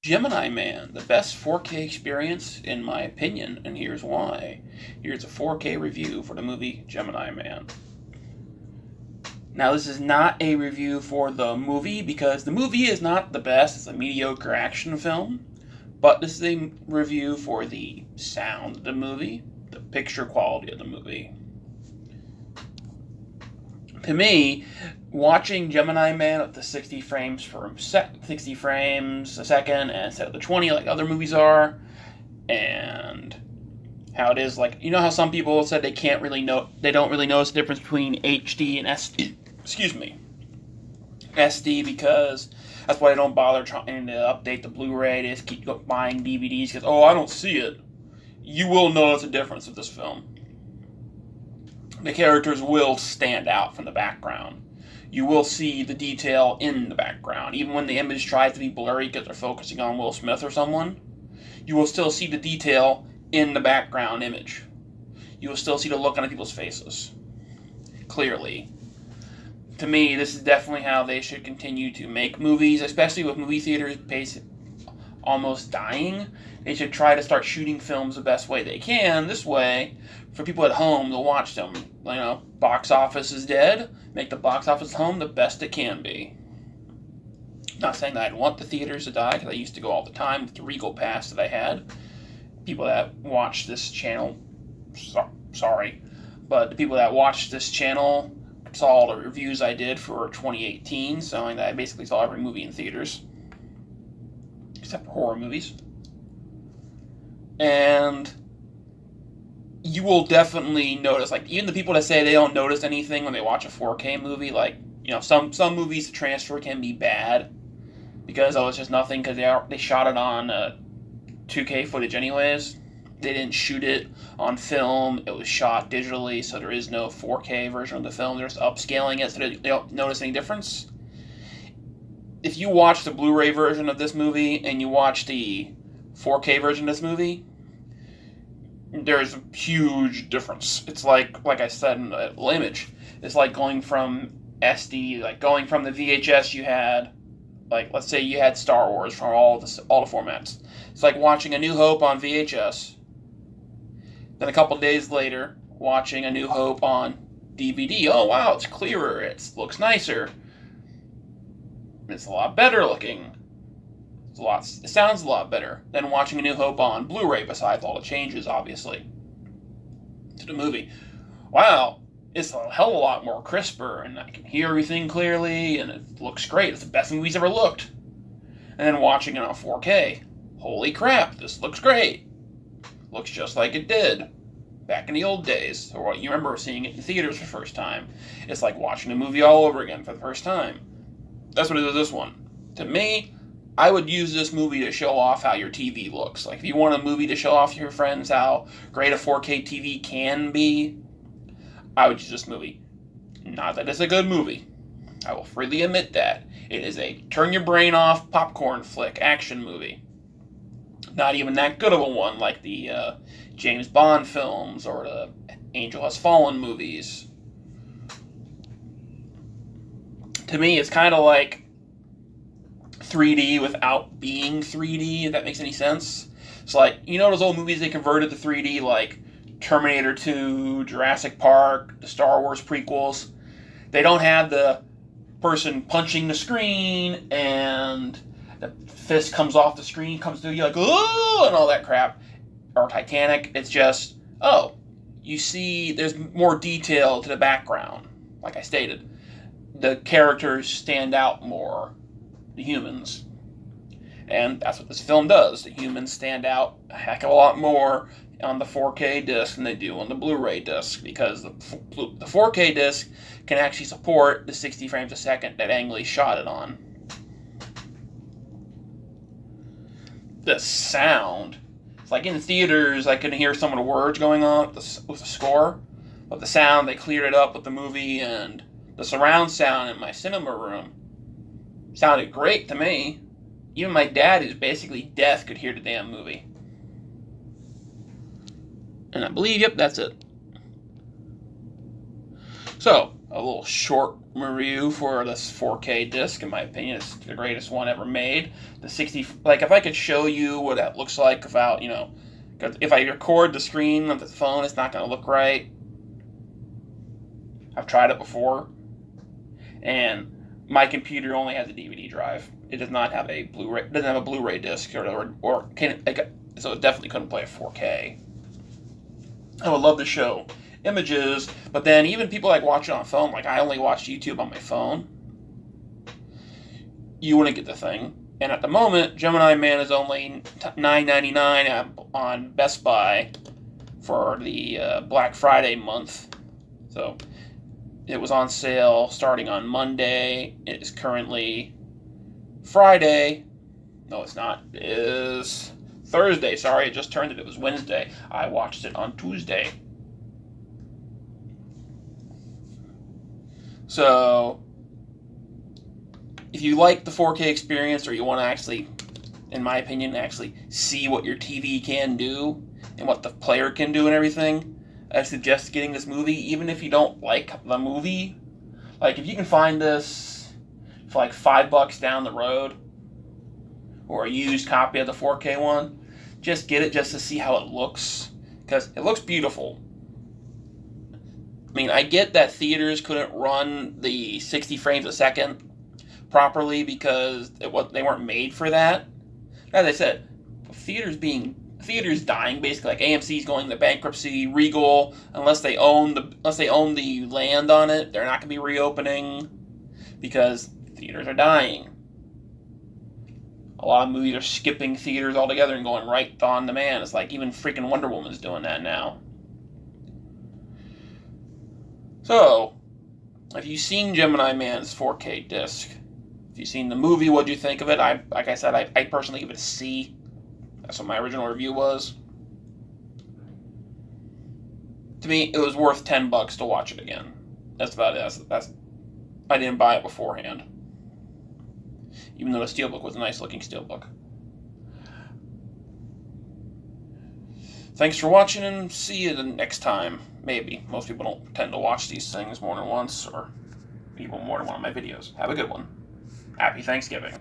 Gemini Man, the best 4K experience in my opinion, and here's why. Here's a 4K review for the movie Gemini Man. Now, this is not a review for the movie because the movie is not the best. It's a mediocre action film. But this is a review for the sound of the movie, the picture quality of the movie. To me, watching Gemini Man at the 60 frames a second instead of the 20 like other movies are, and how it is like, you know how some people said they don't really notice the difference between HD and SD. Excuse me, SD, because that's why they don't bother trying to update the Blu-ray. They just keep buying DVDs because, I don't see it. You will notice a difference with this film. The characters will stand out from the background. You will see the detail in the background. Even when the image tries to be blurry because they're focusing on Will Smith or someone, you will still see the detail in the background image. You will still see the look on people's faces. Clearly. To me, this is definitely how they should continue to make movies, especially with movie theaters almost dying. They should try to start shooting films the best way they can. This way, for people at home, they'll watch them. Box office is dead. Make the box office at home the best it can be. Not saying that I'd want the theaters to die, because I used to go all the time with the Regal Pass that I had. People that watch this channel, sorry, but the people that watch this channel saw all the reviews I did for 2018, showing that I basically saw every movie in theaters, except for horror movies. And you will definitely notice, even the people that say they don't notice anything when they watch a 4K movie, some movies, the transfer can be bad because it's just nothing because they shot it on 2K footage anyways. They didn't shoot it on film. It was shot digitally, so there is no 4K version of the film. They're just upscaling it so they don't notice any difference. If you watch the Blu-ray version of this movie and you watch the 4K version of this movie, there's a huge difference. It's like I said in the image, it's like going from SD, going from the VHS you had, let's say you had Star Wars from all the formats. It's like watching A New Hope on VHS, then a couple days later, watching A New Hope on DVD. Oh wow, it's clearer, it looks nicer, it's a lot better looking. It sounds a lot better than watching A New Hope on Blu-ray, besides all the changes, obviously, to the movie. Wow, it's a hell of a lot more crisper, and I can hear everything clearly, and it looks great. It's the best movie's ever looked. And then watching it on 4K, holy crap, this looks great. Looks just like it did back in the old days, or what you remember seeing it in theaters for the first time. It's like watching a movie all over again for the first time. That's what it is with this one. To me, I would use this movie to show off how your TV looks. If you want a movie to show off to your friends how great a 4K TV can be, I would use this movie. Not that it's a good movie. I will freely admit that. It is a turn your brain off popcorn flick action movie. Not even that good of a one like the James Bond films or the Angel Has Fallen movies. To me, it's kind of like 3D without being 3D, if that makes any sense. It's those old movies they converted to 3D, like Terminator 2, Jurassic Park, the Star Wars prequels. They don't have the person punching the screen and the fist comes off the screen, comes through you oh, and all that crap. Or Titanic, it's just, you see there's more detail to the background. Like I stated, the characters stand out more. The humans. And that's what this film does. The humans stand out a heck of a lot more on the 4K disc than they do on the Blu-ray disc, because the 4K disc can actually support the 60 frames a second that Ang Lee shot it on. The sound. It's like in theaters, I could hear some of the words going on with the score, but the sound, they cleared it up with the movie, and the surround sound in my cinema room sounded great to me. Even my dad, who's basically deaf, could hear the damn movie. And I believe, that's it. So, a little short review for this 4K disc. In my opinion, it's the greatest one ever made. The 60, like if I could show you what that looks like without, because if I record the screen of the phone, it's not going to look right. I've tried it before, and my computer only has a DVD drive. It does not have a Blu-ray. It doesn't have a Blu-ray disc, or can it, so it definitely couldn't play a 4K. I would love to show images, but then even people like watch it on phone, like I only watch YouTube on my phone, you wouldn't get the thing. And at the moment, Gemini Man is only $9.99 on Best Buy for the Black Friday month. So it was on sale starting on Monday. It is currently Friday. No, it's not. It is Thursday. Sorry, it just turned it. It was Wednesday. I watched it on Tuesday. So, if you like the 4K experience, or you want to actually, in my opinion, actually see what your TV can do and what the player can do and everything, I suggest getting this movie, even if you don't like the movie. Like, if you can find this for like $5 down the road, or a used copy of the 4K one, just get it just to see how it looks, because it looks beautiful. I mean, I get that theaters couldn't run the 60 frames a second properly because they weren't made for that. As I said, theaters dying basically, like AMC's going into bankruptcy, Regal, unless they own the land on it, they're not going to be reopening because theaters are dying. A lot of movies are skipping theaters altogether and going right on demand. It's like even freaking Wonder Woman's doing that now. So, if you've seen Gemini Man's 4K disc, if you've seen the movie, what do you think of it? Like I said, I personally give it a C. That's what my original review was. To me, it was worth $10 to watch it again. That's about it. I didn't buy it beforehand, even though the steelbook was a nice looking steelbook. Thanks for watching, and see you the next time. Maybe. Most people don't tend to watch these things more than once, or even more than one of my videos. Have a good one. Happy Thanksgiving.